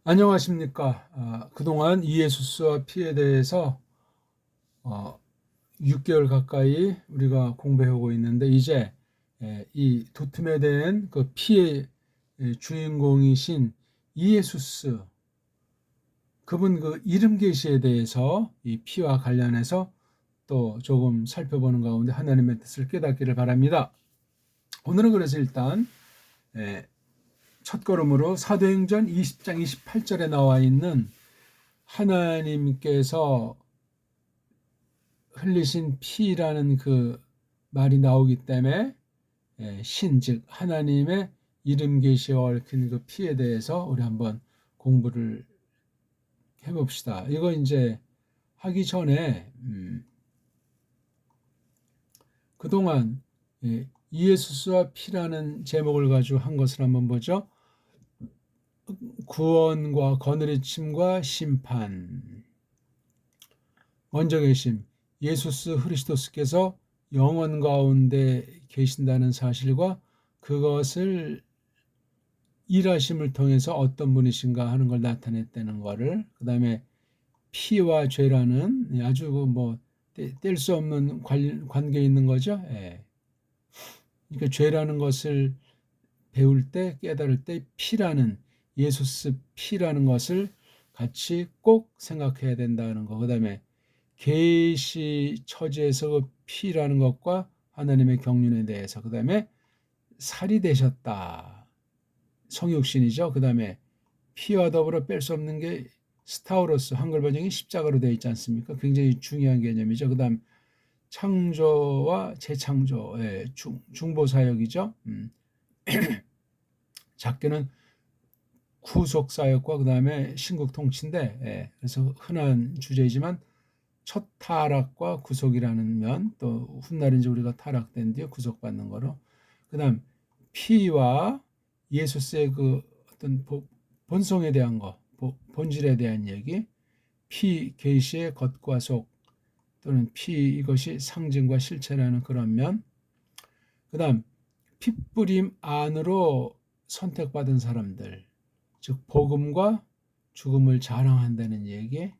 안녕하십니까. 그동안 이에수스와 피에 대해서 6개월 가까이 우리가 공부해오고 있는데 이제 이 도톰에 대한 그 피의 주인공이신 이에수스 그분 그 이름 계시에 대해서 이 피와 관련해서 또 조금 살펴보는 가운데 하나님의 뜻을 깨닫기를 바랍니다. 오늘은 그래서 일단 첫걸음으로 사도행전 20장 28절에 나와 있는 하나님께서 흘리신 피라는 그 말이 나오기 때문에 신, 즉 하나님의 이름 계시와 얽힌 그 피에 대해서 우리 한번 공부를 해봅시다. 이거 이제 하기 전에 그동안 이에수스와 피라는 제목을 가지고 한 것을 한번 보죠. 구원과 거느리침과 심판. 먼저 계심 예수스 그리스도스께서 영원 가운데 계신다는 사실과 그것을 일하심을 통해서 어떤 분이신가 하는 걸 나타냈다는 거를, 그 다음에 피와 죄라는 아주 뭐 뗄 수 없는 관계에 있는 거죠. 그러니까 죄라는 것을 배울 때, 깨달을 때 피라는, 예수스 피라는 것을 같이 꼭 생각해야 된다는 거. 그 다음에 계시 처지에서 그 피라는 것과 하나님의 경륜에 대해서, 그 다음에 살이 되셨다, 성육신이죠. 그 다음에 피와 더불어 뺄 수 없는 게 스타우로스, 한글 번역이 십자가로 되어 있지 않습니까? 굉장히 중요한 개념이죠. 그 다음 창조와 재창조, 중보사역이죠. 작게는 구속사역과 그 다음에 신국통치인데, 그래서 흔한 주제이지만 첫 타락과 구속이라는 면, 또 훗날 이제 우리가 타락된 뒤에 구속받는 거로, 그 다음 피와 예수스의 그 어떤 본성에 대한 거, 본질에 대한 얘기, 피 계시의 겉과 속, 또는 피 이것이 상징과 실체라는 그런 면, 그 다음 핏부림 안으로 선택받은 사람들, 즉 복음과 죽음을 자랑한다는 얘기,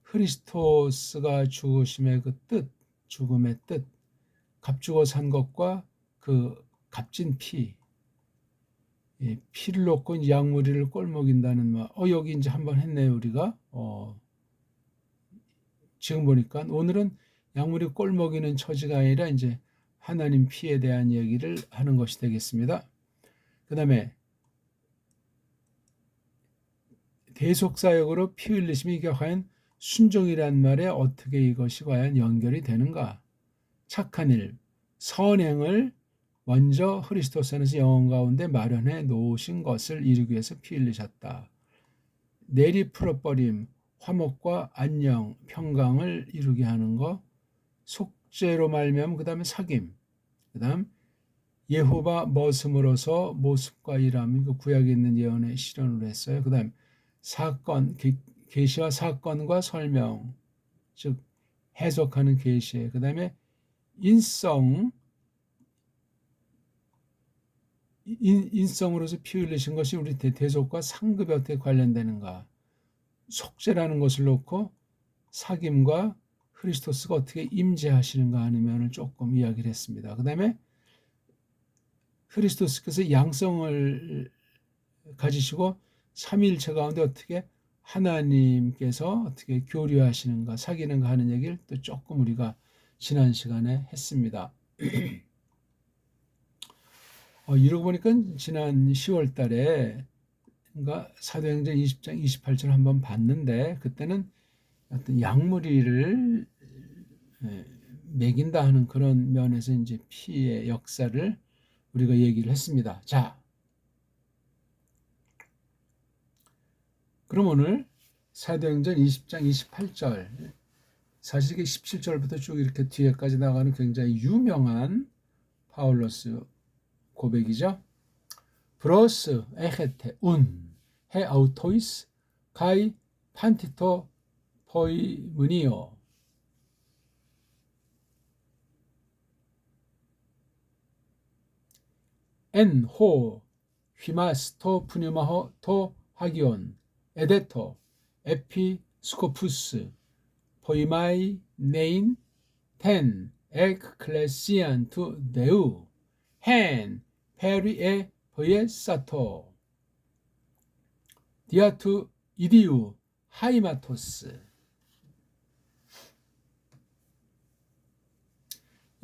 크리스토스가 죽으심의 그 뜻, 죽음의 뜻, 값주고 산 것과 그 값진 피, 피를 놓고 양무리를 꼴먹인다는 말. 여기 이제 한번 했네요, 우리가. 지금 보니까 오늘은 양무리 꼴먹이는 처지가 아니라 이제 하나님 피에 대한 얘기를 하는 것이 되겠습니다. 그 다음에 대속사역으로 피 흘리심이 이게 과연 순종이란 말에 어떻게 이것이 과연 연결이 되는가? 착한 일, 선행을 먼저 그리스도스 안에서 영혼 가운데 마련해 놓으신 것을 이루기 위해서 피 흘리셨다. 내리 풀어버림, 화목과 안녕, 평강을 이루게 하는 것, 속죄로 말미암아 그 다음에 사귐, 그 다음 예호바 머슴으로서 모습과 일함, 그 구약에 있는 예언의 실현을 했어요. 그 다음 사건, 계시와 사건과 설명, 즉 해석하는 계시, 그 다음에 인성으로서 피 흘리신 것이 우리 대속과 상급에 어떻게 관련되는가, 속죄라는 것을 놓고 사귐과 크리스토스가 어떻게 임재하시는가 하는 면을 조금 이야기를 했습니다. 그 다음에 크리스토스께서 양성을 가지시고 삼위일체 가운데 어떻게 하나님께서 어떻게 교류하시는가, 사귀는가 하는 얘기를 또 조금 우리가 지난 시간에 했습니다. 이러고 보니까 지난 10월 달에 사도행전 20장 28절 한번 봤는데, 그때는 어떤 양무리를 매긴다 하는 그런 면에서 이제 피의 역사를 우리가 얘기를 했습니다. 자, 그럼 오늘 사도행전 20장 28절, 사실 이게 17절부터 쭉 이렇게 뒤에까지 나가는 굉장히 유명한 파울로스 고백이죠. 브로스 에헤테 해 아우토이스 가이 판티토 포이무니오. 엔 호 휘마스토 푸뉴마호 토 하기온 에데토, 에피스코푸스, 포이마이 네인, 텐, 에클레시안 투 데우, 헨, 페리에 보예사토, 디아투 이디우, 하이마토스.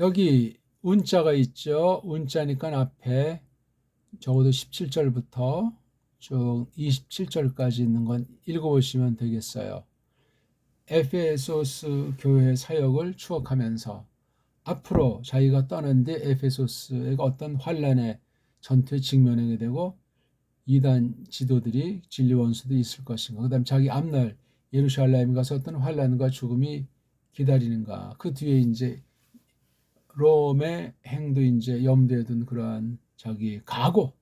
여기 운자가 있죠. 운자니까 앞에 적어도 17절부터 쭉 27절까지 있는 건 읽어보시면 되겠어요. 에페소스 교회 사역을 추억하면서 앞으로 자기가 떠난 뒤 에페소스가 어떤 환란의 전투에 직면하게 되고 이단 지도들이 진리 원수도 있을 것인가. 그다음 자기 앞날 예루살렘에 가서 어떤 환란과 죽음이 기다리는가. 그 뒤에 이제 롬의 행도 이제 염두에 둔 그러한 자기 각오.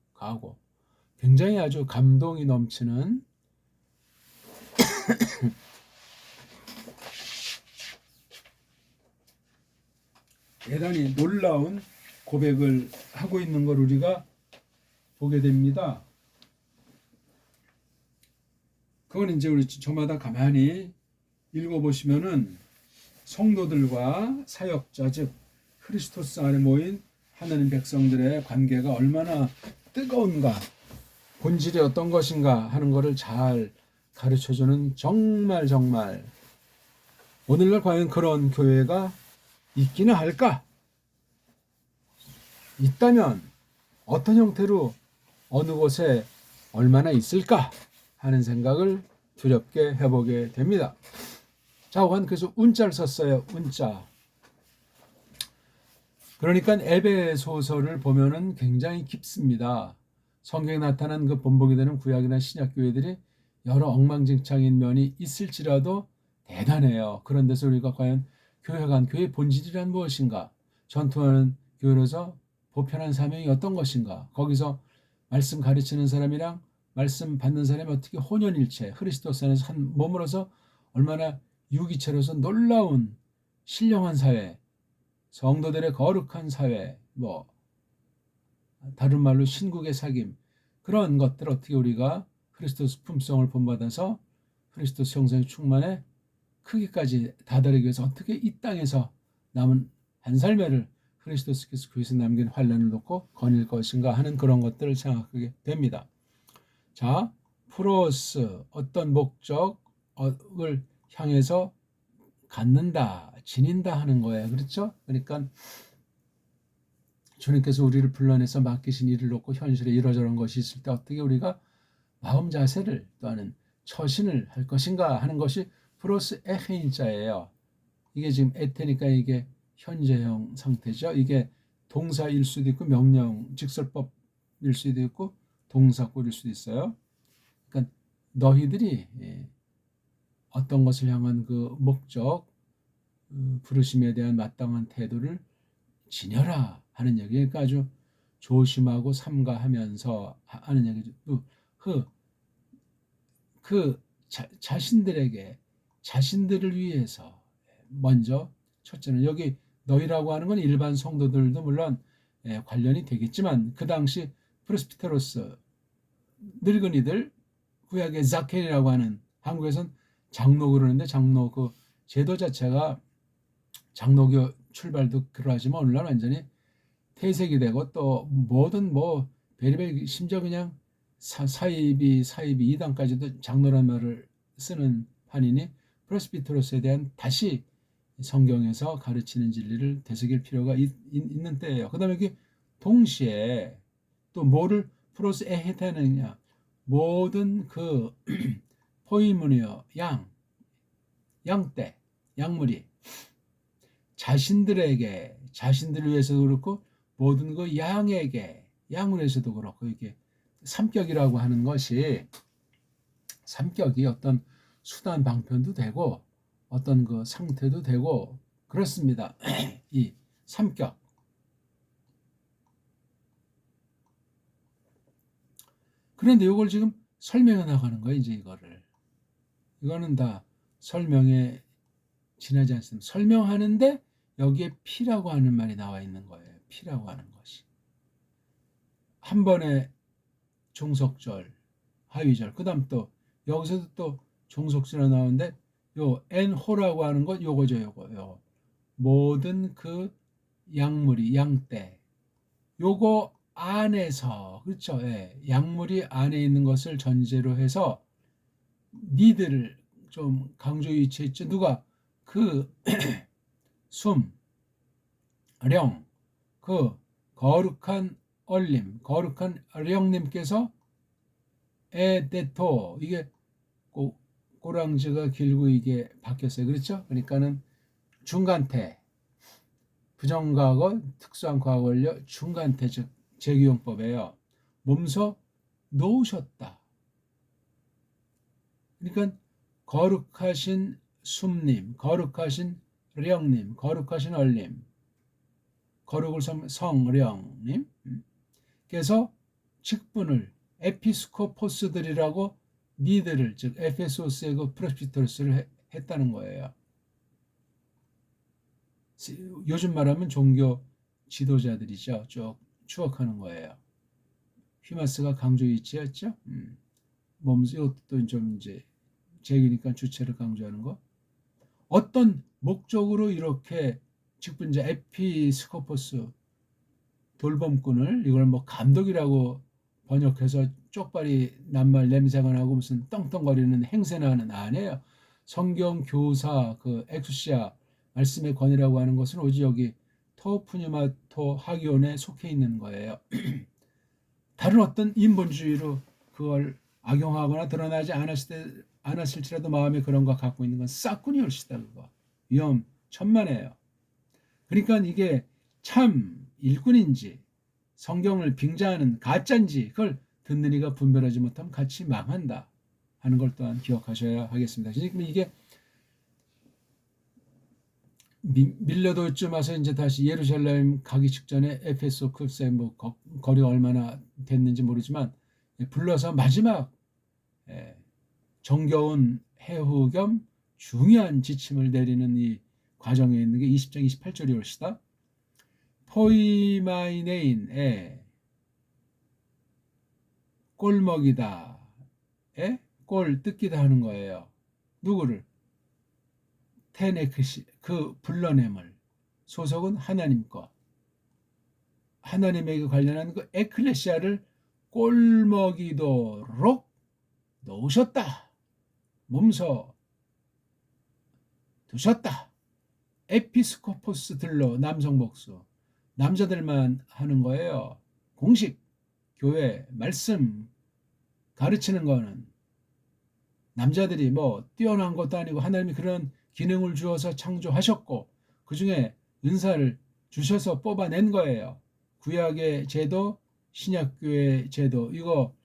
굉장히 아주 감동이 넘치는 대단히 놀라운 고백을 하고 있는 걸 우리가 보게 됩니다. 그건 이제 우리 저마다 가만히 읽어보시면은 성도들과 사역자 즉 크리스토스 안에 모인 하나님 백성들의 관계가 얼마나 뜨거운가, 본질이 어떤 것인가 하는 것을 잘 가르쳐주는 정말 오늘날 과연 그런 교회가 있기는 할까? 있다면 어떤 형태로 어느 곳에 얼마나 있을까 하는 생각을 두렵게 해보게 됩니다. 자, 그래서 운자를 썼어요. 운자. 그러니까 에베소서를 보면은 굉장히 깊습니다. 성경에 나타난 그 본보게 되는 구약이나 신약 교회들이 여러 엉망진창인 면이 있을지라도 대단해요. 그런 데서 우리가 과연 교회의 본질이란 무엇인가? 전투하는 교회로서 보편한 사명이 어떤 것인가? 거기서 말씀 가르치는 사람이랑 말씀 받는 사람이 어떻게 혼연일체 그리스도스 안에서 한 몸으로서 얼마나 유기체로서 놀라운 신령한 사회, 성도들의 거룩한 사회, 다른 말로 신국의 사귐, 그런 것들 어떻게 우리가 그리스도스 품성을 본받아서 그리스도스 형상의 충만에 크기까지 다다르기 위해서 어떻게 이 땅에서 남은 한 삶을 그리스도스께서 교회에서 남긴 환란을 놓고 거닐 것인가 하는 그런 것들을 생각하게 됩니다. 자, 프로스 어떤 목적을 향해서 갖는다, 지닌다 하는 거예요. 그렇죠? 그러니까 주님께서 우리를 불러내서 맡기신 일을 놓고 현실에 이러저런 것이 있을 때 어떻게 우리가 마음 자세를 또는 처신을 할 것인가 하는 것이 프로스 에헤인자예요. 이게 지금 에테니까 이게 현재형 상태죠. 이게 동사일 수도 있고 명령, 직설법일 수도 있고 동사구일 수도 있어요. 그러니까 너희들이 어떤 것을 향한 그 목적, 부르심에 대한 마땅한 태도를 지녀라 하는 얘기. 그러니까 아주 조심하고 삼가하면서 하는 얘기죠. 자신들에게 자신들을 위해서 먼저 첫째는 여기 너희라고 하는 건 일반 성도들도 물론 관련이 되겠지만 그 당시 프레스비테로스 늙은이들 구약의 자켄이라고 하는 한국에선 장로 그러는데 장로 그 제도 자체가 장로교 출발도 그러하지만 오늘날 완전히 퇴색이 되고 또 뭐든 베리베리 심지어 그냥 사이비 2단까지도 장로란 말을 쓰는 판이니 프레스비테로스에 대한 다시 성경에서 가르치는 진리를 되새길 필요가 있는 때예요. 그 다음에 이게 동시에 또 뭐를 프로스 에헤테느냐 모든 그 포이무니어 양떼 양물이 자신들을 위해서도 그렇고 모든 그 양에게 양을에서도 그렇고 이게 삼격이라고 하는 것이 삼격이 어떤 수단 방편도 되고 어떤 그 상태도 되고 그렇습니다. 이 삼격. 그런데 이걸 지금 설명해 나가는 거예요. 이제 이거는 다 설명에 지나지 않습니다. 설명하는데 여기에 피라고 하는 말이 나와 있는 거예요. 피라고 하는 것이. 한 번에 중석절, 하위절, 그 다음 또 여기서도 또 종속순환 나오는데 요 엔호라고 하는 것 요거죠. 요거 모든 그 약물이 양떼 요거 안에서 그렇죠. 예, 약물이 안에 있는 것을 전제로 해서 니들을 좀 강조 위치했죠. 누가 그 숨, 령, 그 거룩한 얼림, 거룩한 령님께서 에데토 이게 꼬랑지가 길고 이게 바뀌었어요. 그렇죠? 그러니까는 중간태, 부정과거, 특수한 과거를 중간태 즉 재규용법이에요. 몸소 놓으셨다. 그러니까 거룩하신 숨님, 거룩하신 령님, 거룩하신 얼림, 거룩을 성령님 께서 직분을 에피스코포스들이라고 니들을 즉 에페소스의 그 프레스비터스를 했다는 거예요. 요즘 말하면 종교 지도자들이죠. 쭉 추억하는 거예요. 휘마스가 강조 위치였죠. 몸소 또 좀 이제 제기니까 주체를 강조하는 거. 어떤 목적으로 이렇게 직분자 에피스코포스 돌봄꾼을 이걸 뭐 감독이라고 번역해서 쪽발이 낱말 냄새가 나고 무슨 떵떵거리는 행세나 하는 아니에요. 성경 교사 그 엑수시아 말씀의 권위라고 하는 것은 오직 여기 토푸뉴마토 하기온에 속해 있는 거예요. 다른 어떤 인본주의로 그걸 악용하거나 드러나지 않았을지라도 마음에 그런 거 갖고 있는 건 싹군이 얼씨다 그거. 위험천만해요. 그러니까 이게 참 일꾼인지 성경을 빙자하는 가짜인지 그걸 듣는 이가 분별하지 못하면 같이 망한다 하는 걸 또한 기억하셔야 하겠습니다. 지금 이게 밀려도쯤 와서 이제 다시 예루살렘 가기 직전에 에페소 글쎄 뭐 거리가 얼마나 됐는지 모르지만 불러서 마지막 정겨운 해후 겸 중요한 지침을 내리는 이 과정에 있는 게 20장 28절이 올시다. 포이마이네인의 꼴먹이다. 꼴 뜯기다 하는 거예요. 누구를? 테네크시 그 불러냄을 소속은 하나님 것 하나님에게 관련한 그 에클레시아를 꼴먹이도록 놓으셨다. 몸서 두셨다. 에피스코포스들로 남성 복수 남자들만 하는 거예요. 공식 교회 말씀 가르치는 거는 남자들이 뭐 뛰어난 것도 아니고 하나님이 그런 기능을 주어서 창조하셨고 그중에 은사를 주셔서 뽑아낸 거예요. 구약의 제도, 신약교회 제도 이거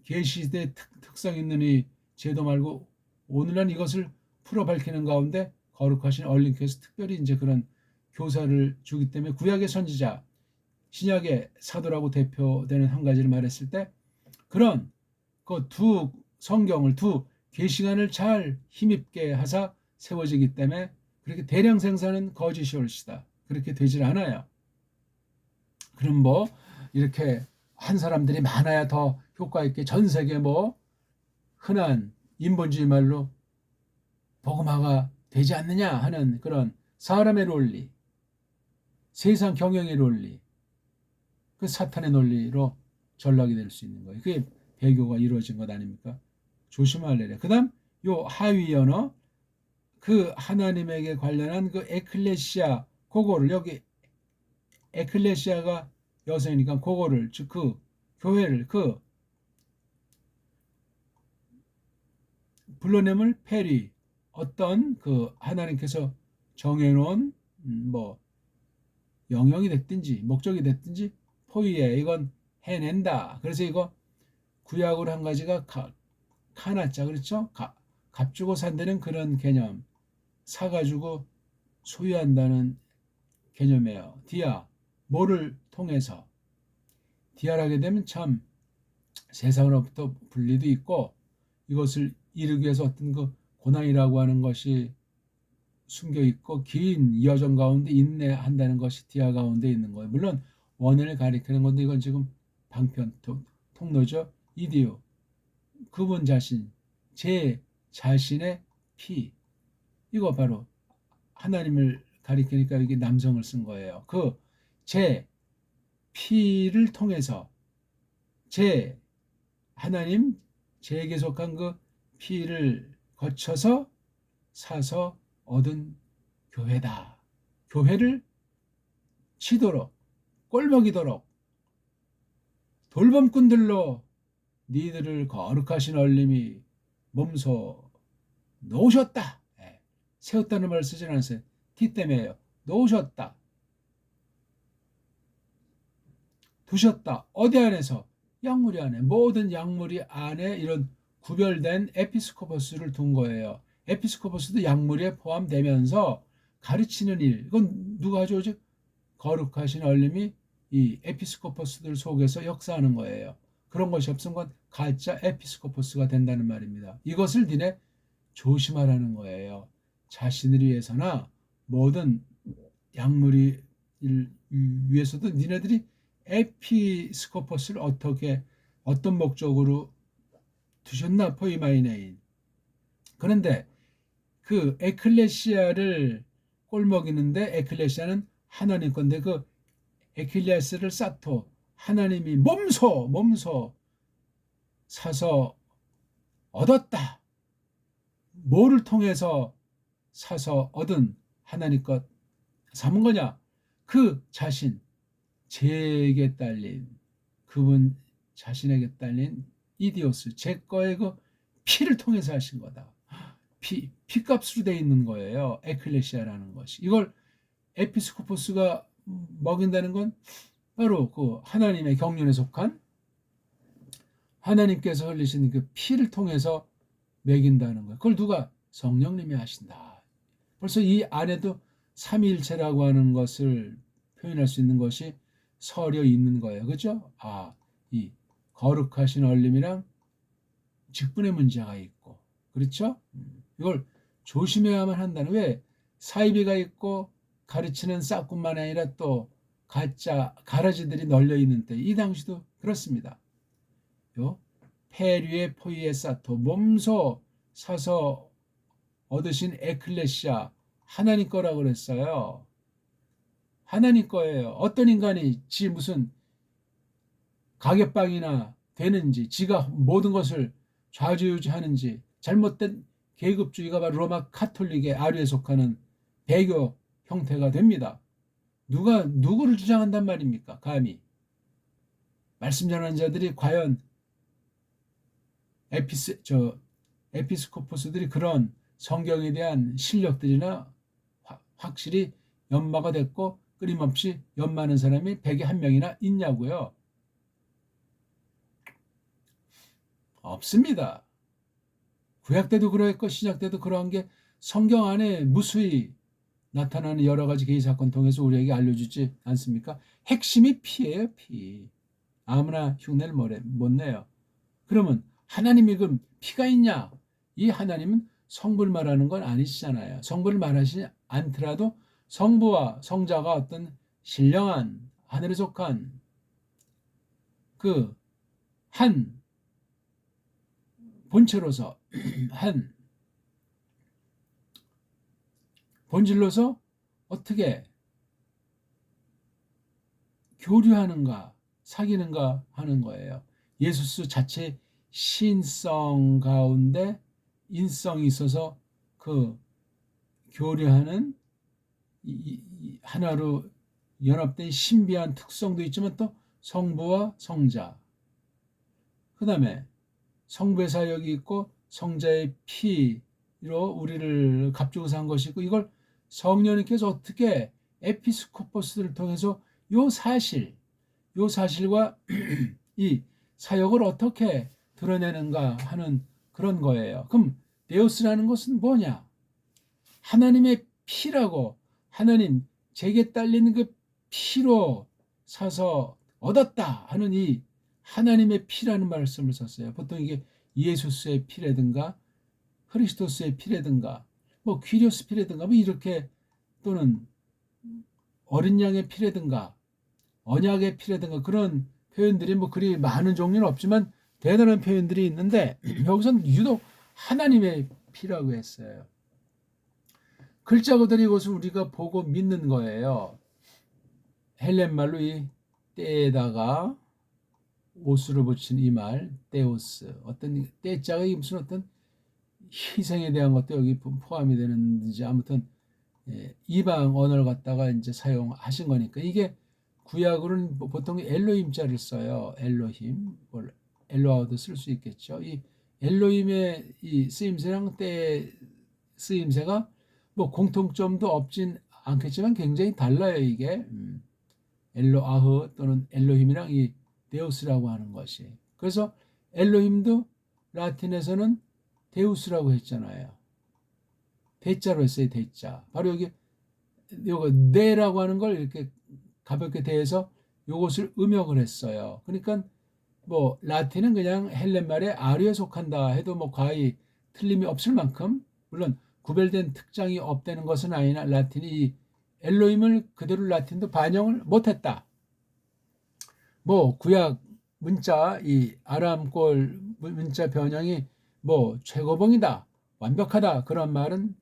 계시대 특성 있는 이 제도 말고 오늘날 이것을 풀어 밝히는 가운데 거룩하신 얼림께서 특별히 이제 그런 교사를 주기 때문에 구약의 선지자, 신약의 사도라고 대표되는 한 가지를 말했을 때 그런 그 두 성경을 두 계시관을 잘 힘입게 하사 세워지기 때문에 그렇게 대량 생산은 거짓이 올시다. 그렇게 되질 않아요. 그럼 뭐 이렇게 한 사람들이 많아야 더 효과 있게 전 세계 뭐 흔한 인본주의 말로 복음화가 되지 않느냐 하는 그런 사람의 논리, 세상 경영의 논리, 그 사탄의 논리로 전락이 될 수 있는 거예요. 그게 배교가 이루어진 것 아닙니까? 조심하래요. 그 다음 요 하위 언어 그 하나님에게 관련한 그 에클레시아 그거를 여기 에클레시아가 여성이니까 그거를 즉 그 교회를 그 불러냄을 페리 어떤 그 하나님께서 정해놓은 뭐 영역이 됐든지 목적이 됐든지 포위에 이건 해낸다. 그래서 이거 구약으로 한 가지가 카나짜 그렇죠? 값주고 산다는 그런 개념 사가지고 소유한다는 개념이에요. 디아 뭐를 통해서 디아라게 되면 참 세상으로부터 분리도 있고 이것을 이루기 위해서 어떤 그 고난이라고 하는 것이 숨겨 있고 긴 여정 가운데 인내한다는 것이 디아 가운데 있는 거예요. 물론 원인을 가리키는 건데 이건 지금 방편 통로죠. 이디오 그분 자신 제 자신의 피. 이거 바로 하나님을 가리키니까 여기 남성을 쓴 거예요. 그 제 피를 통해서 제 하나님 제에게 속한 그 피를 거쳐서 사서 얻은 교회다. 교회를 치도록 꼴먹이도록 돌범꾼들로 니들을 거룩하신 얼림이 몸소 놓으셨다. 세웠다는 말을 쓰지 않았어요. 티 때문에요. 놓으셨다. 두셨다. 어디 안에서? 약물이 안에. 모든 약물이 안에 이런 구별된 에피스코퍼스를 둔 거예요. 에피스코퍼스도 약물에 포함되면서 가르치는 일. 이건 누가 하죠? 거룩하신 얼림이 이 에피스코퍼스들 속에서 역사하는 거예요. 그런 것이 없은 건 가짜 에피스코퍼스가 된다는 말입니다. 이것을 니네 조심하라는 거예요. 자신을 위해서나 모든 약물이 위해서도 니네들이 에피스코퍼스를 어떤 목적으로 두셨나 포이마이네인. 그런데 그 에클레시아를 꼴먹이는데 에클레시아는 하나님 건데 그 에클레시아를 사토 하나님이 몸소 사서 얻었다. 뭐를 통해서 사서 얻은 하나님 것 삼은 거냐? 그 자신 제게 딸린 그분 자신에게 딸린 이디오스 제 거의 그 피를 통해서 하신 거다. 피값으로 돼 있는 거예요. 에클레시아라는 것이. 이걸 에피스코포스가 먹인다는 건 바로 그 하나님의 경륜에 속한 하나님께서 흘리신 그 피를 통해서 먹인다는 거예요. 그걸 누가? 성령님이 하신다. 벌써 이 안에도 삼위일체라고 하는 것을 표현할 수 있는 것이 서려 있는 거예요. 그렇죠? 이 거룩하신 얼림이랑 직분의 문제가 있고, 그렇죠? 이걸 조심해야만 한다는. 왜? 사이비가 있고 가르치는 싹뿐만 아니라 또 가짜 가라지들이 널려 있는 때, 이 당시도 그렇습니다. 요 페류의 포이에 사토 몸소 사서 얻으신 에클레시아 하나님 거라고 그랬어요. 하나님 거예요. 어떤 인간이 지 무슨 가게빵이나 되는지, 지가 모든 것을 좌지우지하는지, 잘못된 계급주의가 바로 로마 카톨릭의 아류에 속하는 배교 형태가 됩니다. 누가 누구를 주장한단 말입니까? 감히 말씀 전하는 자들이 과연 에피스코포스들이 그런 성경에 대한 실력들이나 확실히 연마가 됐고 끊임없이 연마하는 사람이 100에 1명이나 있냐고요? 없습니다. 구약 때도 그랬고 신약 때도 그러한 게 성경 안에 무수히 나타나는 여러 가지 개인 사건 통해서 우리에게 알려주지 않습니까? 핵심이 피예요, 피. 아무나 흉내를 못 내요. 그러면 하나님이 그럼 피가 있냐? 이 하나님은 성부를 말하는 건 아니시잖아요. 성부를 말하시지 않더라도 성부와 성자가 어떤 신령한 하늘에 속한 그 한 본체로서 한 본질로서 어떻게 교류하는가 사귀는가 하는 거예요. 예수스 자체 신성 가운데 인성이 있어서 그 교류하는 하나로 연합된 신비한 특성도 있지만 또 성부와 성자, 그 다음에 성부의 사역이 있고 성자의 피로 우리를 값주고 산 것이 있고, 이걸 성령님께서 어떻게 에피스코포스를 통해서 요 사실과 이 사역을 어떻게 드러내는가 하는 그런 거예요. 그럼 데우스라는 것은 뭐냐? 하나님의 피라고, 하나님 제게 딸린 그 피로 사서 얻었다 하는 이 하나님의 피라는 말씀을 썼어요. 보통 이게 예수스의 피라든가 크리스토스의 피라든가 뭐 귀리오스 피라든가 뭐 이렇게, 또는 어린 양의 피라든가 언약의 피라든가 그런 표현들이 뭐 그리 많은 종류는 없지만 대단한 표현들이 있는데 여기서는 유독 하나님의 피라고 했어요. 글자 그대로 이것을 우리가 보고 믿는 거예요. 헬렌 말로 이 때에다가 오스를 붙인 이 말, 때오스. 어떤 때자가 무슨 어떤 희생에 대한 것도 여기 포함이 되는지 아무튼 이방 언어를 갖다가 이제 사용하신 거니까 이게 구약으로는 보통 엘로힘자를 써요. 엘로힘, 엘로아도 쓸 수 있겠죠. 이 엘로힘의 이 쓰임새랑 때 쓰임새가 뭐 공통점도 없진 않겠지만 굉장히 달라요 이게. 엘로아흐 또는 엘로힘이랑 이 데우스라고 하는 것이. 그래서 엘로힘도 라틴에서는 데우스라고 했잖아요. 대자로 했어요. 대자. 바로 여기 요거 네라고 하는 걸 이렇게 가볍게 대해서 요것을 음역을 했어요. 그러니까 뭐 라틴은 그냥 헬렌 말의 아류에 속한다 해도 뭐 거의 틀림이 없을 만큼 물론 구별된 특장이 없다는 것은 아니나 라틴이 이 엘로힘을 그대로 라틴도 반영을 못했다. 뭐 구약 문자 이 아람꼴 문자 변형이 뭐 최고봉이다 완벽하다 그런 말은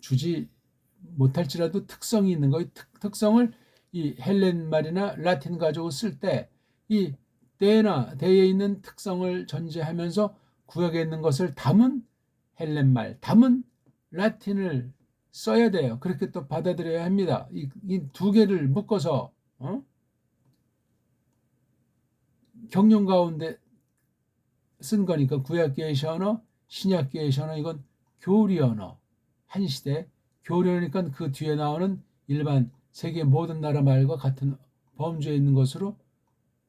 주지 못할지라도 특성이 있는 거예요. 특성을 이 헬렌 말이나 라틴 가지고 쓸 때 이 때나 대에 있는 특성을 전제하면서 구약에 있는 것을 담은 헬렌 말, 담은 라틴을 써야 돼요. 그렇게 또 받아들여야 합니다. 이 두 개를 묶어서 경륜 가운데 쓴 거니까 구약계의 언어, 신약계의 언어 이건 교리 언어. 한 시대 교리 언어니까 그 뒤에 나오는 일반 세계 모든 나라 말과 같은 범주에 있는 것으로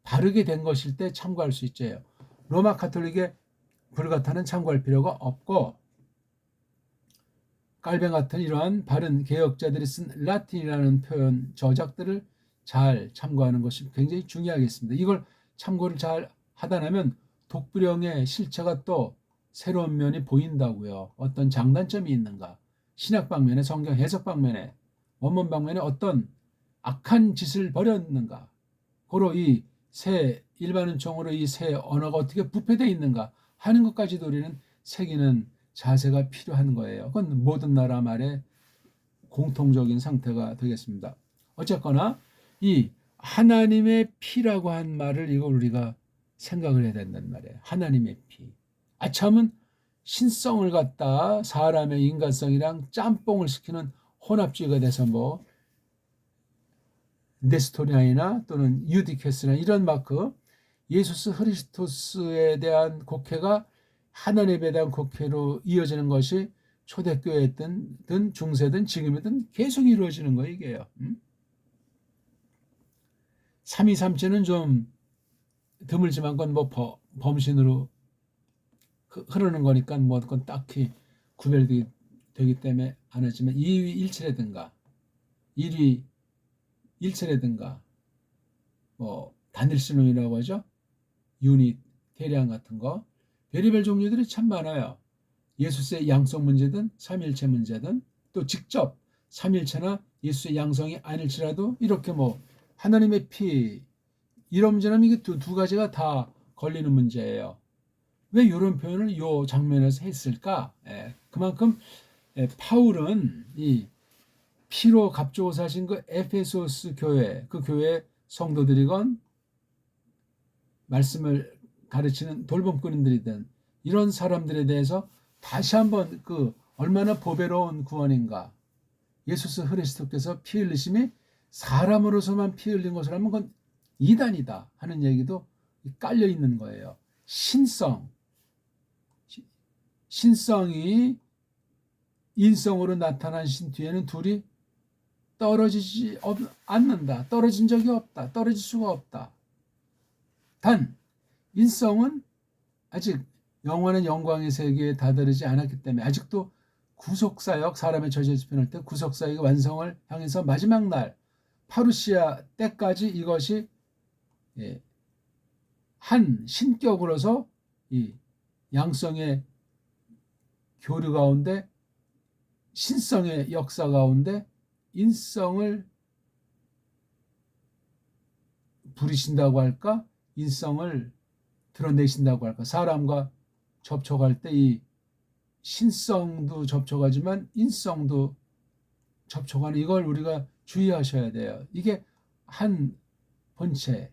바르게 된 것일 때 참고할 수 있죠. 로마 카톨릭의 불가타는 참고할 필요가 없고 깔뱅 같은 이러한 바른 개혁자들이 쓴 라틴이라는 표현 저작들을 잘 참고하는 것이 굉장히 중요하겠습니다. 이걸 참고를 잘 하다 나면 독불형의 실체가 또 새로운 면이 보인다고요. 어떤 장단점이 있는가? 신약 방면에 성경 해석 방면에 원문 방면에 어떤 악한 짓을 벌였는가? 고로 이 새 일반 은총으로 이 새 언어가 어떻게 부패되어 있는가 하는 것까지도 우리는 새기는 자세가 필요한 거예요. 그건 모든 나라 말의 공통적인 상태가 되겠습니다. 어쨌거나 이 하나님의 피라고 한 말을 이걸 우리가 생각을 해야 된단 말이에요. 하나님의 피. 아참은 신성을 갖다 사람의 인간성이랑 짬뽕을 시키는 혼합주의가 돼서 뭐 네스토리안이나 또는 유디케스나 이런 마크 예수스 흐리스토스에 대한 곡해가 하나님에 대한 곡해로 이어지는 것이 초대교회든 중세든 지금이든 계속 이루어지는 거예요 이게요. 삼위삼체는 좀 드물지만 그건 뭐 범신으로 흐르는 거니까 뭐 그건 딱히 구별되기 때문에 안 하지만 이위일체라든가 일위일체라든가 뭐 단일신론이라고 하죠. 유닛, 대량 같은 거 별의별 종류들이 참 많아요. 예수스의 양성 문제든 삼일체 문제든 또 직접 삼일체나 예수의 양성이 아닐지라도 이렇게 뭐 하나님의 피 이런 문제는 이게 두 가지가 다 걸리는 문제예요. 왜 이런 표현을 이 장면에서 했을까? 그만큼 파울은 이 피로 값주고 사신 그 에페소스 교회 그 교회 성도들이건 말씀을 가르치는 돌봄꾼들이든 이런 사람들에 대해서 다시 한번 그 얼마나 보배로운 구원인가. 예수스 그리스도께서 피 흘리심이 사람으로서만 피 흘린 것이라면 그건 이단이다 하는 얘기도 깔려 있는 거예요. 신성이 인성으로 나타나신 뒤에는 둘이 떨어지지 않는다. 떨어진 적이 없다. 떨어질 수가 없다. 단 인성은 아직 영원한 영광의 세계에 다다르지 않았기 때문에 아직도 구속사역 사람의 저주에서 변할 때 구속사역의 완성을 향해서 마지막 날 파루시아 때까지 이것이 한 신격으로서 이 양성의 교류 가운데 신성의 역사 가운데 인성을 부리신다고 할까? 인성을 드러내신다고 할까? 사람과 접촉할 때 이 신성도 접촉하지만 인성도 접촉하는, 이걸 우리가 주의하셔야 돼요. 이게 한 본체,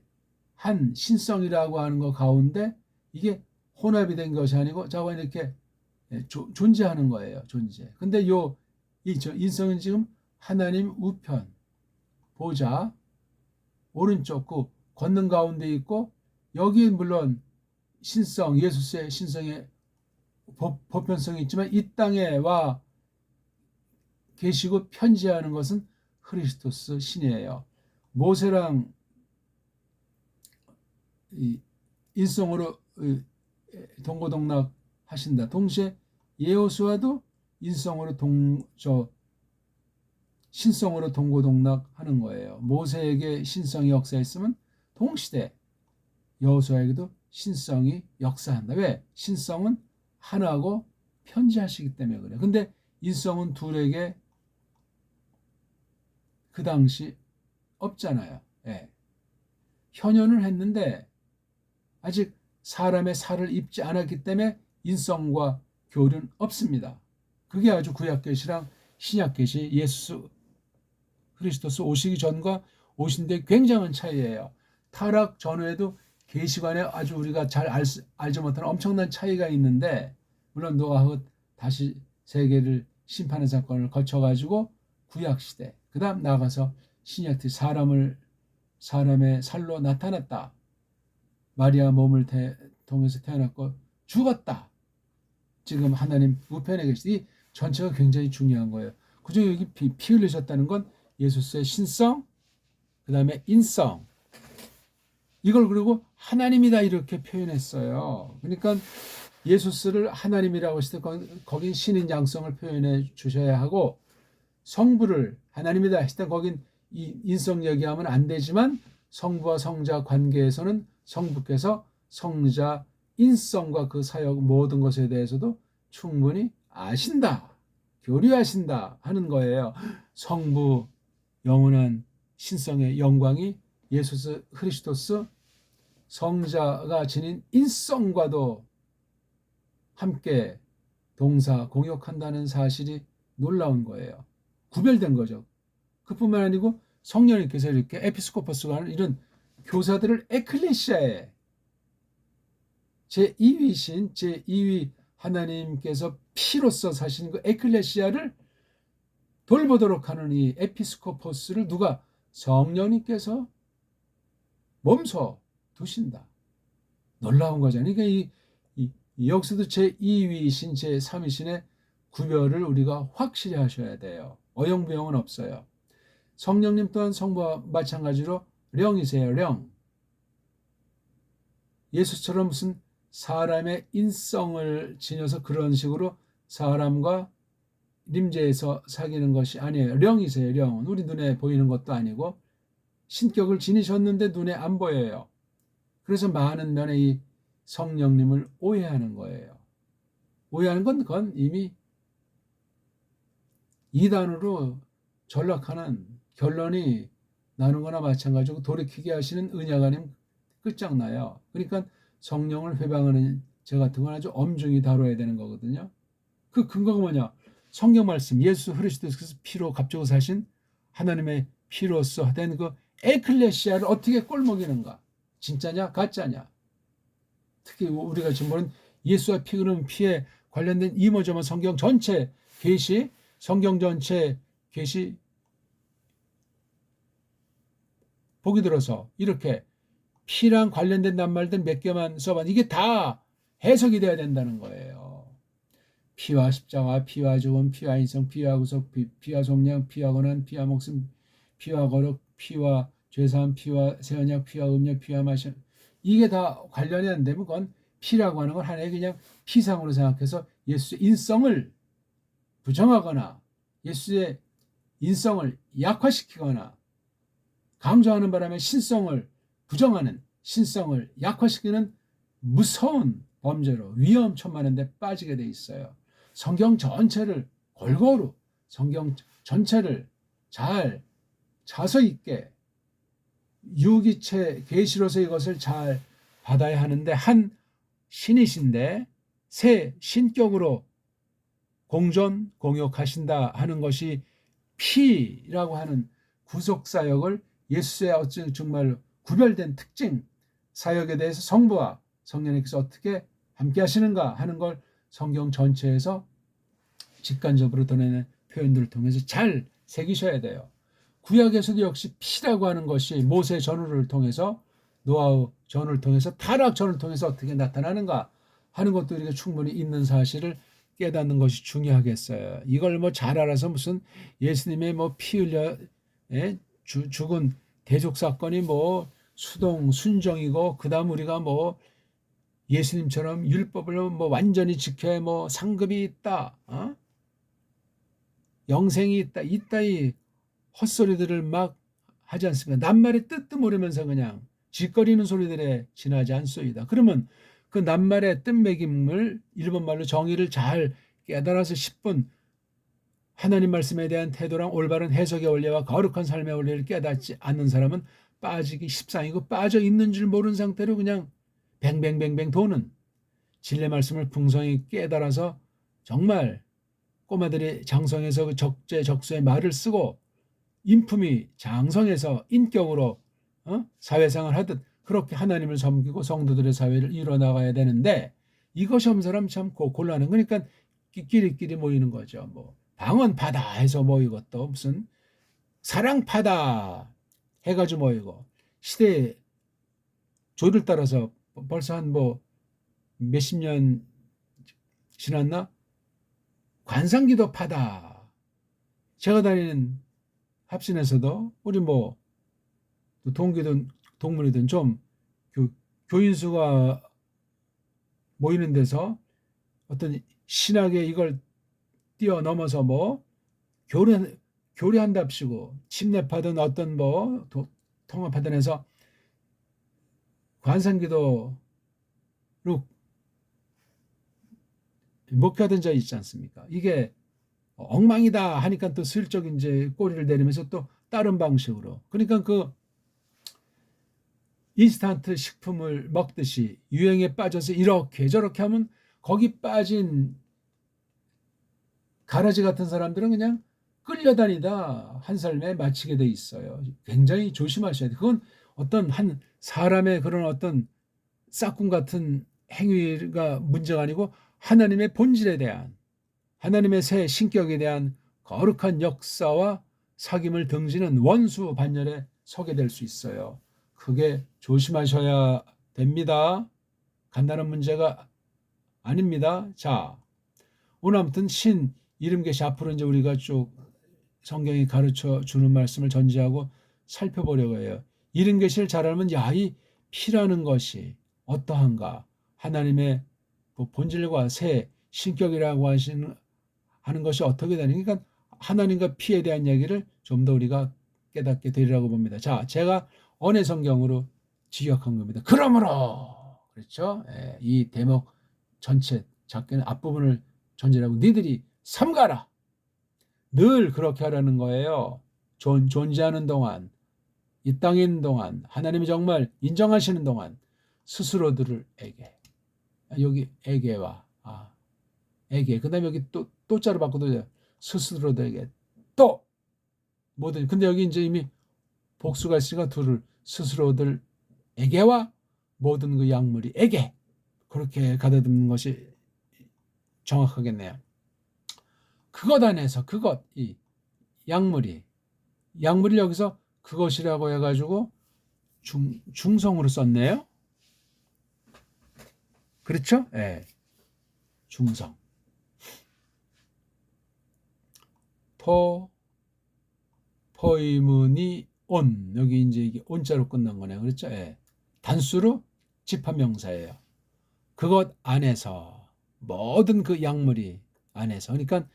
한 신성이라고 하는 것 가운데 이게 혼합이 된 것이 아니고 자꾸 이렇게 존재하는 거예요. 존재. 근데 이 인성은 지금 하나님 우편 보좌 오른쪽 그 걷는 가운데 있고, 여기 물론 신성, 예수의 신성의 보편성이 있지만 이 땅에 와 계시고 편지하는 것은 크리스토스 신이에요. 모세랑 인성으로 동고동락 하신다. 동시에 여호수아도 인성으로 신성으로 동고동락 하는 거예요. 모세에게 신성이 역사했으면 동시대 여호수아에게도 신성이 역사한다. 왜? 신성은 하나고 편지하시기 때문에 그래요. 근데 인성은 둘에게 그 당시 없잖아요. 예. 현현을 했는데 아직 사람의 살을 입지 않았기 때문에 인성과 교류는 없습니다. 그게 아주 구약계시랑 신약계시 예수 그리스도스 오시기 전과 오신 뒤에 굉장한 차이예요. 타락 전후에도 계시관에 아주 우리가 잘 알지 못하는 엄청난 차이가 있는데, 물론 노아가 다시 세계를 심판의 사건을 거쳐가지고 구약시대, 그 다음 나아가서 신약시 사람의 살로 나타났다. 마리아 몸을 통해서 태어났고 죽었다. 지금 하나님 우편에 계시다. 이 전체가 굉장히 중요한 거예요. 그중에 여기 피 흘리셨다는 건 예수스의 신성, 그 다음에 인성, 이걸 그리고 하나님이다 이렇게 표현했어요. 그러니까 예수스를 하나님이라고 했을 때 거긴 신인 양성을 표현해 주셔야 하고, 성부를 하나님이다 했을 때 거긴 인성 얘기하면 안 되지만 성부와 성자 관계에서는 성부께서 성자 인성과 그 사역 모든 것에 대해서도 충분히 아신다, 교류하신다 하는 거예요. 성부 영원한 신성의 영광이 예수 그리스도스 성자가 지닌 인성과도 함께 동사 공역한다는 사실이 놀라운 거예요. 구별된 거죠. 그뿐만 아니고 성령님께서 이렇게 에피스코퍼스가 하는 이런 교사들을 에클레시아에 제2위신 제2위 하나님께서 피로써 사신 그 에클레시아를 돌보도록 하는 이 에피스코퍼스를 누가? 성령님께서 몸소 두신다. 놀라운 거잖아요. 그러니까 여기서도 제2위신 제3위신의 구별을 우리가 확실히 하셔야 돼요. 어영부영은 없어요. 성령님 또한 성부와 마찬가지로 령이세요. 령. 예수처럼 무슨 사람의 인성을 지녀서 그런 식으로 사람과 림제에서 사귀는 것이 아니에요. 령이세요. 령은 우리 눈에 보이는 것도 아니고 신격을 지니셨는데 눈에 안 보여요. 그래서 많은 면에 이 성령님을 오해하는 거예요. 오해하는 건 그건 이미 이단으로 전락하는 결론이 나는 거나 마찬가지고 돌이키게 하시는 은야가님 끝장나요. 그러니까 성령을 회방하는 제 같은 건 아주 엄중히 다뤄야 되는 거거든요. 그 근거가 뭐냐? 성경 말씀, 예수 그리스도께서 피로 값주고 사신 하나님의 피로서 된 그 에클레시아를 어떻게 꼴먹이는가? 진짜냐 가짜냐? 특히 우리가 지금 보는 예수와 피 흐르는 피에 관련된 이모저모 성경 전체 계시, 성경 전체 계시 보기 들어서 이렇게 피랑 관련된 낱말들 몇 개만 써봐. 이게 다 해석이 돼야 된다는 거예요. 피와 십자가, 피와 죽음, 피와 인성, 피와 구속, 피와 속량, 피와 고난, 피와 목숨, 피와 거룩, 피와 죄사함, 피와 새 언약, 피와 음료, 피와 마셔. 이게 다 관련이 안 되면 그건 피라고 하는 건 하나의 그냥 피상으로 생각해서 예수의 인성을 부정하거나 예수의 인성을 약화시키거나 강조하는 바람에 신성을 부정하는, 신성을 약화시키는 무서운 범죄로 위험천만한 데 빠지게 돼 있어요. 성경 전체를 골고루, 성경 전체를 잘 자서 있게 유기체 계시로서 이것을 잘 받아야 하는데, 한 신이신데 새 신격으로 공존 공역하신다 하는 것이 피라고 하는 구속 사역을 예수의 어떤 정말 구별된 특징 사역에 대해서 성부와 성령님께서 어떻게 함께 하시는가 하는 걸 성경 전체에서 직관적으로 드러내는 표현들을 통해서 잘 새기셔야 돼요. 구약에서도 역시 피라고 하는 것이 모세 전후를 통해서 노아의 전후를 통해서 타락 전후를 통해서 어떻게 나타나는가 하는 것도 우리가 충분히 있는 사실을 깨닫는 것이 중요하겠어요. 이걸 뭐 잘 알아서 무슨 예수님의 뭐 피 흘려 죽은 대속 사건이 뭐 수동 순정이고 그다음 우리가 뭐 예수님처럼 율법을 뭐 완전히 지켜야 뭐 상급이 있다, 영생이 있다, 이따위 헛소리들을 막 하지 않습니까? 낱말의 뜻도 모르면서 그냥 짓거리는 소리들에 지나지 않소이다. 그러면 그 낱말의 뜻매김을 일본말로 정의를 잘 깨달아서 10분 하나님 말씀에 대한 태도랑 올바른 해석의 원리와 거룩한 삶의 원리를 깨닫지 않는 사람은 빠지기 십상이고 빠져 있는 줄 모르는 상태로 그냥 뱅뱅뱅뱅 도는 진리 말씀을 풍성히 깨달아서 정말 꼬마들이 장성해서 그 적재적소의 말을 쓰고 인품이 장성해서 인격으로 사회생활 하듯 그렇게 하나님을 섬기고 성도들의 사회를 이뤄나가야 되는데 이것이 없는 사람 참 곤란한 거니까 끼리끼리 모이는 거죠. 뭐 방언파다 해서 모이고 또 무슨 사랑파다 해가지고 모이고 시대의 조를 따라서 벌써 한 뭐 몇십 년 지났나? 관상기도파다. 제가 다니는 합신에서도 우리 뭐 동기든 동문이든 좀 교인수가 모이는 데서 어떤 신학의 이걸 뛰어넘어서 뭐 교류한답시고 침례파든 어떤 뭐 통합하든 해서 관상기도로 목회하던 자 있지 않습니까? 이게 엉망이다 하니까 또 슬쩍 이제 꼬리를 내리면서 또 다른 방식으로. 그러니까 그 인스턴트 식품을 먹듯이 유행에 빠져서 이렇게 저렇게 하면 거기 빠진 가라지 같은 사람들은 그냥 끌려다니다 한 삶에 마치게 돼 있어요. 굉장히 조심하셔야 돼요. 그건 어떤 한 사람의 그런 어떤 싹군 같은 행위가 문제가 아니고 하나님의 본질에 대한 하나님의 새 신격에 대한 거룩한 역사와 사귐을 등지는 원수 반열에 서게 될 수 있어요. 그게 조심하셔야 됩니다. 간단한 문제가 아닙니다. 자, 오늘 아무튼 신 이름 계시 앞으로 이제 우리가 쭉 성경이 가르쳐 주는 말씀을 전제하고 살펴보려고 해요. 이름 계시를 잘 알면 이 피라는 것이 어떠한가? 하나님의 본질과 새 신격이라고 하는 것이 어떻게 되는? 그러니까 하나님과 피에 대한 얘기를 좀 더 우리가 깨닫게 되리라고 봅니다. 자, 제가 언해 성경으로 직역한 겁니다. 그러므로 그렇죠? 이 대목 전체 작게는 앞부분을 전제하고 니들이 삼가라. 늘 그렇게 하라는 거예요. 존재하는 동안, 이 땅에 있는 동안, 하나님이 정말 인정하시는 동안 스스로들에게 여기 에게와 에게 그다음에 여기 또 자로 바꿔도 돼요. 스스로들에게 또 뭐든 근데 여기 이제 이미 복수가 있으니까 둘을 스스로들에게와 모든 그 약물이 에게 그렇게 가다듬는 것이 정확하겠네요. 그것 안에서 이 약물을 여기서 그것이라고 해가지고 중성으로 썼네요. 그렇죠? 예. 중성. 포이문이 온 여기 이제 이게 온자로 끝난 거네요. 그렇죠? 예. 단수로 집합명사예요. 그것 안에서 모든 그 약물이 안에서 그러니까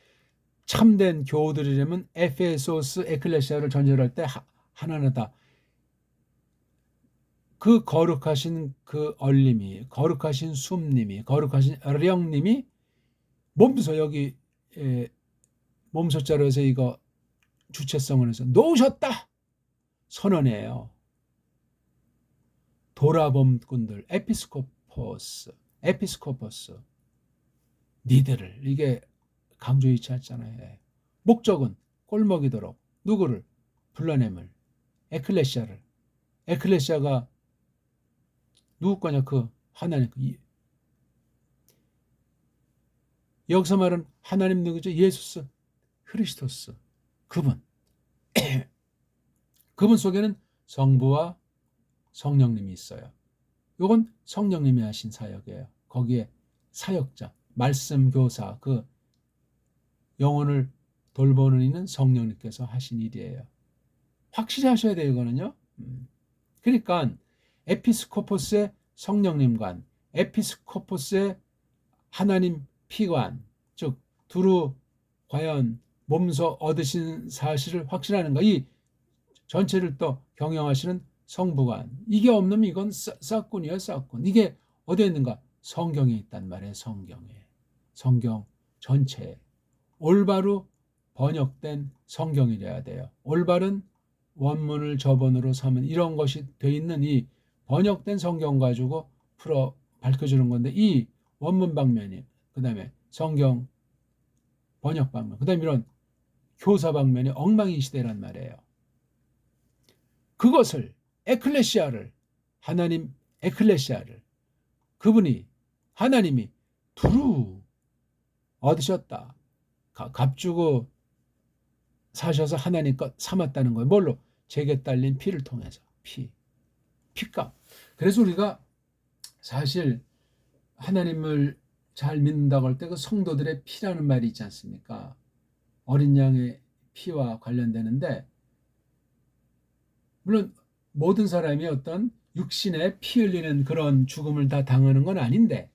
참된 교우들이라면 에페소스 에클레시아를 전제할 때 하나하나 그 거룩하신 그 얼림이 거룩하신 숨님이 거룩하신 령님이 몸소 여기 몸소자로 해서 이거 주체성을 해서 놓으셨다 선언해요. 도라범꾼들 에피스코포스 니들을 이게 강조하지 않잖아요. 예. 목적은 꼴먹이도록 누구를 불러내물 에클레시아를. 에클레시아가 누구 거냐? 그 하나님. 여기서 말은 하나님 누구죠? 예수스 크리스토스. 그분. 그분 속에는 성부와 성령님이 있어요. 이건 성령님이 하신 사역이에요. 거기에 사역자, 말씀 교사, 그 영혼을 돌보는 이는 성령님께서 하신 일이에요. 확실히 하셔야 돼요, 이거는요. 그러니까 에피스코포스의 성령님관, 에피스코포스의 하나님 피관, 즉 두루 과연 몸소 얻으신 사실을 확신하는 거, 이 전체를 또 경영하시는 성부관, 이게 없으면 이건 싹군이에요, 싹군. 이게 어디에 있는가? 성경에 있단 말이에요. 성경 전체에 올바로 번역된 성경이래야 돼요. 올바른 원문을 저번으로 삼은 이런 것이 돼 있는 이 번역된 성경 가지고 풀어 밝혀주는 건데, 이 원문 방면이, 그 다음에 성경 번역 방면, 그 다음에 이런 교사 방면이 엉망인 시대란 말이에요. 그것을 에클레시아를, 하나님 에클레시아를 그분이 하나님이 두루 얻으셨다. 값주고 사셔서 하나님 것 삼았다는 거예요. 뭘로? 제게 딸린 피를 통해서. 피값. 그래서 우리가 사실 하나님을 잘 믿는다고 할 때 그 성도들의 피라는 말이 있지 않습니까? 어린 양의 피와 관련되는데, 물론 모든 사람이 어떤 육신에 피 흘리는 그런 죽음을 다 당하는 건 아닌데,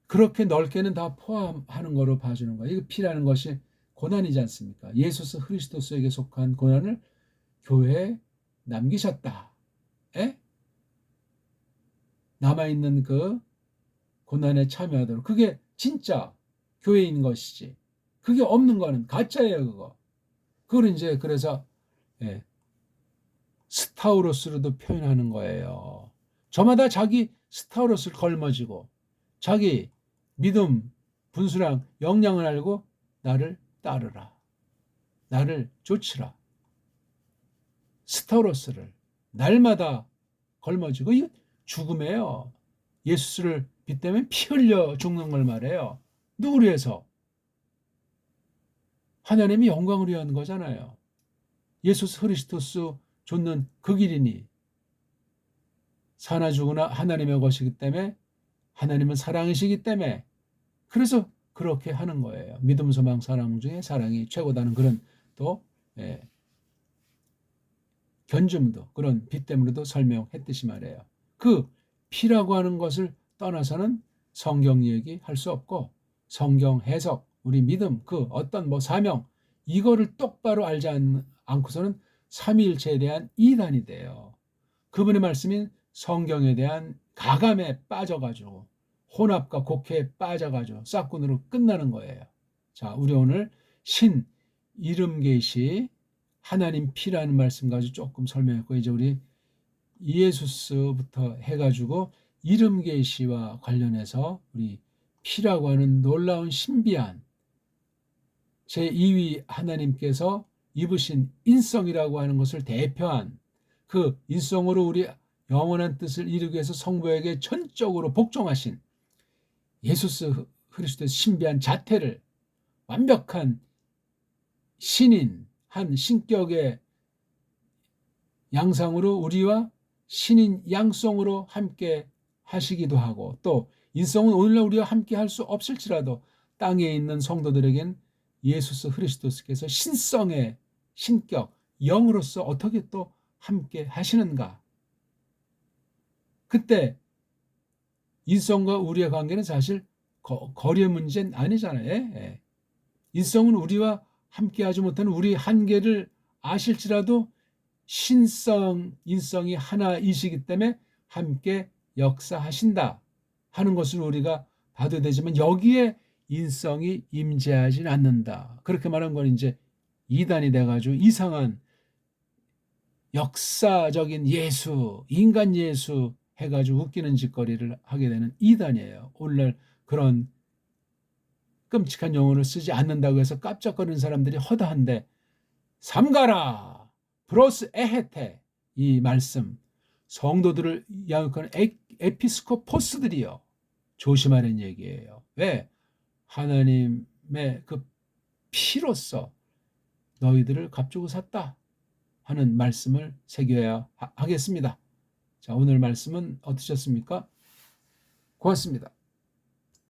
그렇게 넓게는 다 포함하는 거로 봐주는 거예요. 이 피라는 것이 고난이지 않습니까? 예수스 그리스도스에게 속한 고난을 교회에 남기셨다. 에? 남아있는 그 고난에 참여하도록. 그게 진짜 교회인 것이지. 그게 없는 거는 가짜예요, 그거. 그걸 이제 그래서 스타우로스로도 표현하는 거예요. 저마다 자기 스타우로스를 걸머지고 자기 믿음, 분수랑 역량을 알고 나를 따르라. 나를 좇으라. 스타우로스를 날마다 걸머지고, 이거 죽음이에요. 예수를 빗대면 피 흘려 죽는 걸 말해요. 누구를 위해서? 하나님이 영광을 위한 거잖아요. 예수 그리스도스 좇는 그 길이니, 사나 죽으나 하나님의 것이기 때문에, 하나님은 사랑이시기 때문에, 그래서 그렇게 하는 거예요. 믿음, 소망, 사랑 중에 사랑이 최고다는 그런 또 견줌도, 그런 빗대물도 설명했듯이 말이에요. 그 피라고 하는 것을 떠나서는 성경 얘기할 수 없고, 성경 해석, 우리 믿음, 그 어떤 사명, 이거를 똑바로 알지 않고서는 삼위일체에 대한 이단이 돼요. 그분의 말씀인 성경에 대한 가감에 빠져가지고 혼합과 곡해에 빠져가지고 싹군으로 끝나는 거예요. 자, 우리 오늘 신 이름 계시 하나님 피라는 말씀 가지고 조금 설명했고, 이제 우리 이에수스부터 해가지고 이름 계시와 관련해서 우리 피라고 하는 놀라운 신비한 제2위 하나님께서 입으신 인성이라고 하는 것을 대표한 그 인성으로 우리 영원한 뜻을 이루기 위해서 성부에게 전적으로 복종하신 예수스 그리스도의 신비한 자태를 완벽한 신인 한 신격의 양상으로 우리와 신인 양성으로 함께 하시기도 하고, 또 인성은 오늘날 우리와 함께 할 수 없을지라도 땅에 있는 성도들에겐 예수스 그리스도께서 신성의 신격, 영으로서 어떻게 또 함께 하시는가. 그때 인성과 우리의 관계는 사실 거리의 문제는 아니잖아요. 예. 인성은 우리와 함께 하지 못하는 우리 한계를 아실지라도 신성, 인성이 하나이시기 때문에 함께 역사하신다 하는 것을 우리가 봐도 되지만, 여기에 인성이 임재하진 않는다. 그렇게 말한 건 이제 이단이 돼가지고 이상한 역사적인 예수, 인간 예수 해가지고 웃기는 짓거리를 하게 되는 이단이에요. 오늘날 그런 끔찍한 영혼을 쓰지 않는다고 해서 깜짝거리는 사람들이 허다한데 삼가라 브로스 에헤테 이 말씀 성도들을 양육하는 에피스코포스들이요 조심하는 얘기예요. 왜? 하나님의 그 피로써 너희들을 값주고 샀다 하는 말씀을 새겨야 하겠습니다. 자, 오늘 말씀은 어떠셨습니까? 고맙습니다.